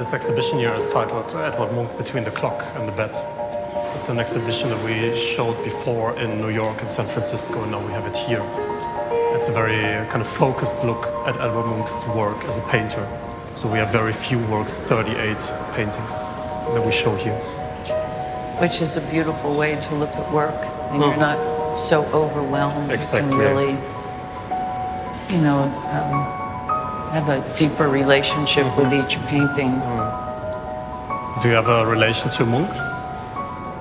This exhibition here is titled Edward Munch Between the Clock and the Bed. It's an exhibition that we showed before in New York and San Francisco, and now we have it here. It's a very kind of focused look at Edward Munch's work as a painter. So we have very few works, 38 paintings that we show here. Which is a beautiful way to look at work, and you're not so overwhelmed. Exactly. You can really, have a deeper relationship with each painting. Do you have a relation to Munch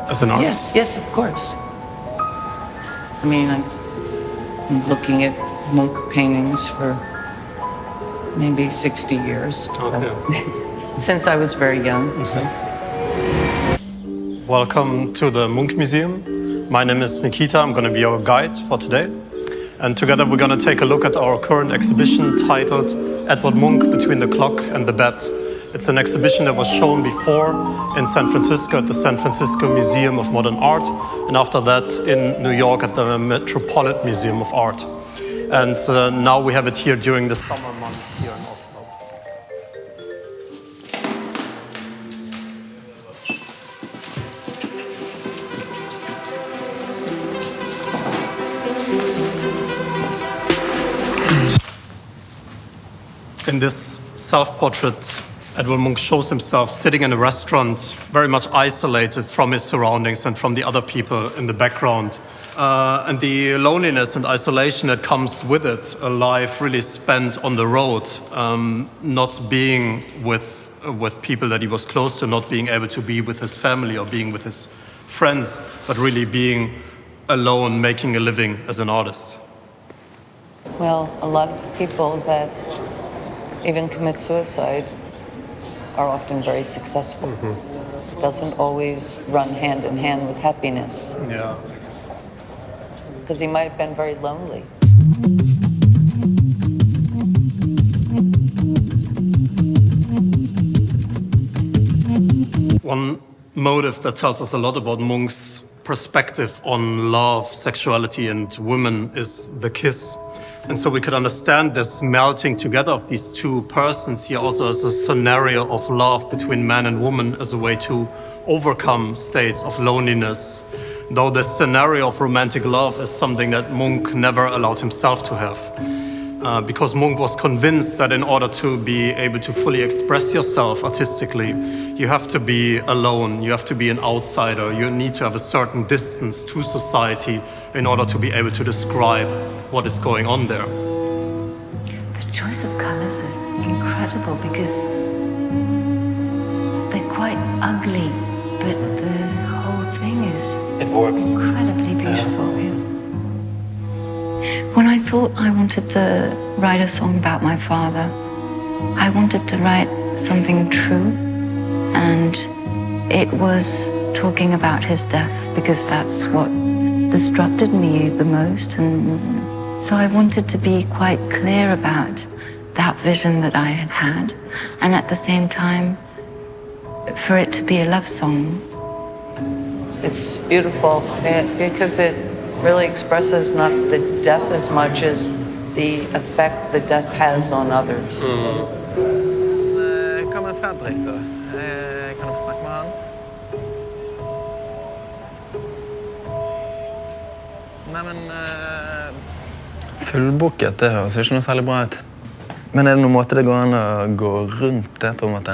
as an artist? Yes, of course. I mean, I'm looking at Munch paintings for maybe 60 years. Okay. Since I was very young. So. Welcome to the Munch Museum. My name is Nikita. I'm going to be your guide for today. And together we're going to take a look at our current exhibition titled Edward Munch Between the Clock and the Bed. It's an exhibition that was shown before in San Francisco at the San Francisco Museum of Modern Art, and after that in New York at the Metropolitan Museum of Art. And now we have it here during the summer month here in Oslo. In this self-portrait, Edvard Munch shows himself sitting in a restaurant, very much isolated from his surroundings and from the other people in the background. And the loneliness and isolation that comes with it, a life really spent on the road, not being with people that he was close to, not being able to be with his family or being with his friends, but really being alone, making a living as an artist. Well, a lot of people that even commit suicide are often very successful. It doesn't always run hand in hand with happiness. Yeah. Because he might have been very lonely. One motive that tells us a lot about Munch's perspective on love, sexuality, and women is the kiss. And so we could understand this melting together of these two persons here also as a scenario of love between man and woman as a way to overcome states of loneliness. Though this scenario of romantic love is something that Munch never allowed himself to have. Because Munch was convinced that in order to be able to fully express yourself artistically, you have to be alone, you have to be an outsider, you need to have a certain distance to society in order to be able to describe what is going on there. The choice of colors is incredible because they're quite ugly, but the whole thing is incredibly beautiful. Yeah. When I thought I wanted to write a song about my father, I wanted to write something true, and it was talking about his death because that's what disrupted me the most. And so I wanted to be quite clear about that vision that I had had, and at the same time, for it to be a love song. It's beautiful because it really expresses not the death as much as the effect the death has on others. Hva med Fredrik da? Kan du få snakke med han? Nei, men... Fullbooket, det høres ikke noe særlig bra ut. Men er det noen måte det går an å gå rundt det på en måte?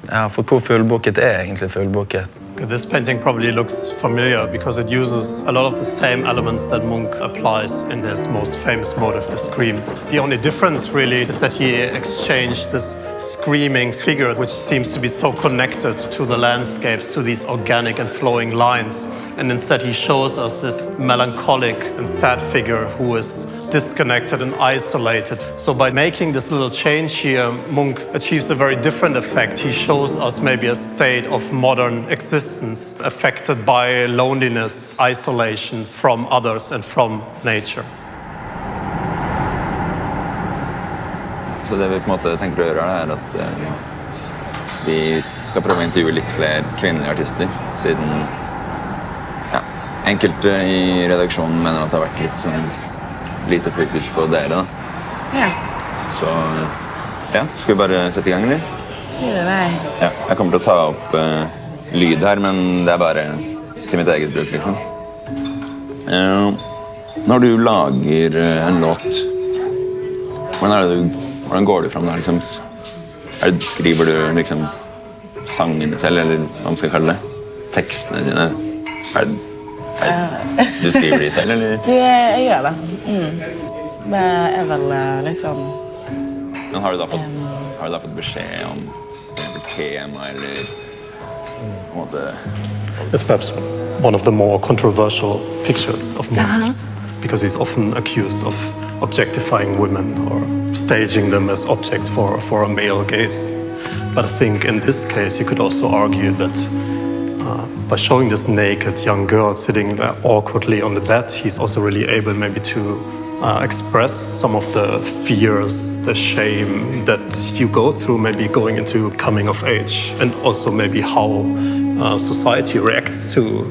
Ja, for hvor fullbooket er egentlig fullbooket? This painting probably looks familiar because it uses a lot of the same elements that Munch applies in his most famous motif, the scream. The only difference really is that he exchanged this screaming figure, which seems to be so connected to the landscapes, to these organic and flowing lines. And instead he shows us this melancholic and sad figure who is disconnected and isolated. So by making this little change here, Munch achieves a very different effect. He shows us maybe a state of modern existence affected by loneliness, isolation from others and from nature. Så det vi på en måte tenker å gjøre er at vi skal prøve å intervjue litt flere kvinnelige artister, siden enkelte i redaksjonen mener at det har vært litt sånn lite fokus på dere da. Ja. Så ja, skal vi bare sette i gang, eller? Ja, jeg kommer til å ta opp lyd her, men det er bare til mitt eget bruk, liksom. Når du lager en låt, hvordan går du frem der, liksom? Skriver du liksom sangene selv, eller hva man skal kalle det? Tekstene dine? Du skriver de selv, eller? Jeg gjør det. Det er vel litt sånn... Men har du da fått beskjed om tema, eller på en måte... It's perhaps one of the more controversial pictures of Munch, because he's often accused of objectifying women or staging them as objects for a male gaze. But I think in this case you could also argue that by showing this naked young girl sitting there awkwardly on the bed, he's also really able maybe to express some of the fears, the shame that you go through maybe going into coming of age, and also maybe how society reacts to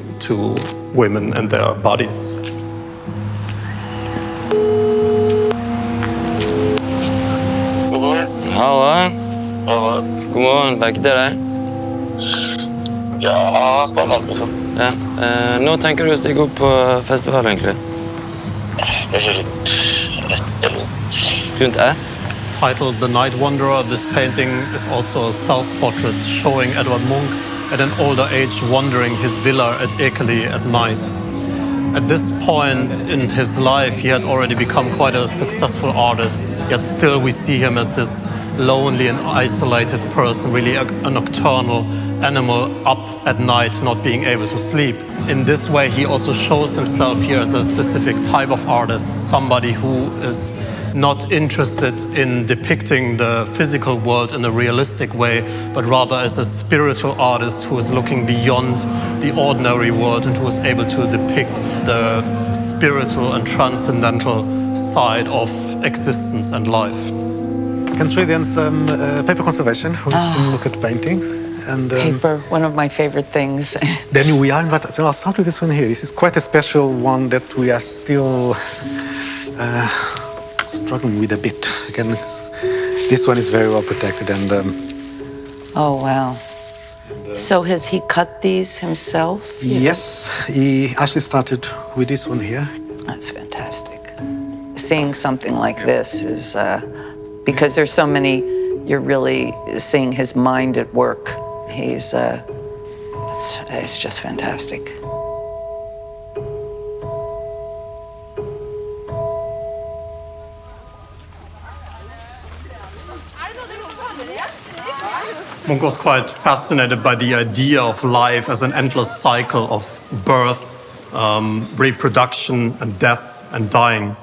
women and their bodies. Halla. God morgen, begge dere. Ja, på en måte liksom. Ja. Nå tenker du å stige opp på festival, egentlig? Jeg kjører litt eller... Rundt 1? Titled The Night Wanderer, this painting is also a self-portrait showing Edvard Munch at an older age wandering his villa at Ekeli at night. At this point in his life, he had already become quite a successful artist, yet still we see him as this lonely and isolated person, really a nocturnal animal up at night, not being able to sleep. In this way, he also shows himself here as a specific type of artist, somebody who is not interested in depicting the physical world in a realistic way, but rather as a spiritual artist who is looking beyond the ordinary world and who is able to depict the spiritual and transcendental side of existence and life. Can trade in some paper conservation with some look at paintings. And, Paper, one of my favorite things. then we are, but so I'll start with this one here. This is quite a special one that we are still struggling with a bit. Again, this one is very well protected and... Oh, wow. So has he cut these himself? Yes, he actually started with this one here. That's fantastic. Seeing something like this is, because there's so many, you're really seeing his mind at work. He's, it's just fantastic. Munch was quite fascinated by the idea of life as an endless cycle of birth, reproduction, and death and dying.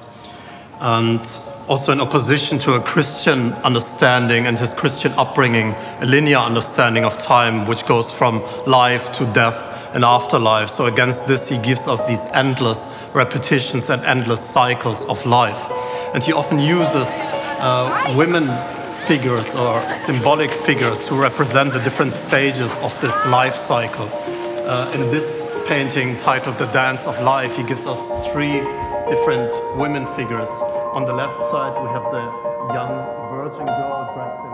And also in opposition to a Christian understanding and his Christian upbringing, a linear understanding of time, which goes from life to death and afterlife. So against this, he gives us these endless repetitions and endless cycles of life. And he often uses women figures or symbolic figures to represent the different stages of this life cycle. In this painting titled The Dance of Life, he gives us 3 different women figures. On the left side, we have the young virgin girl dressed in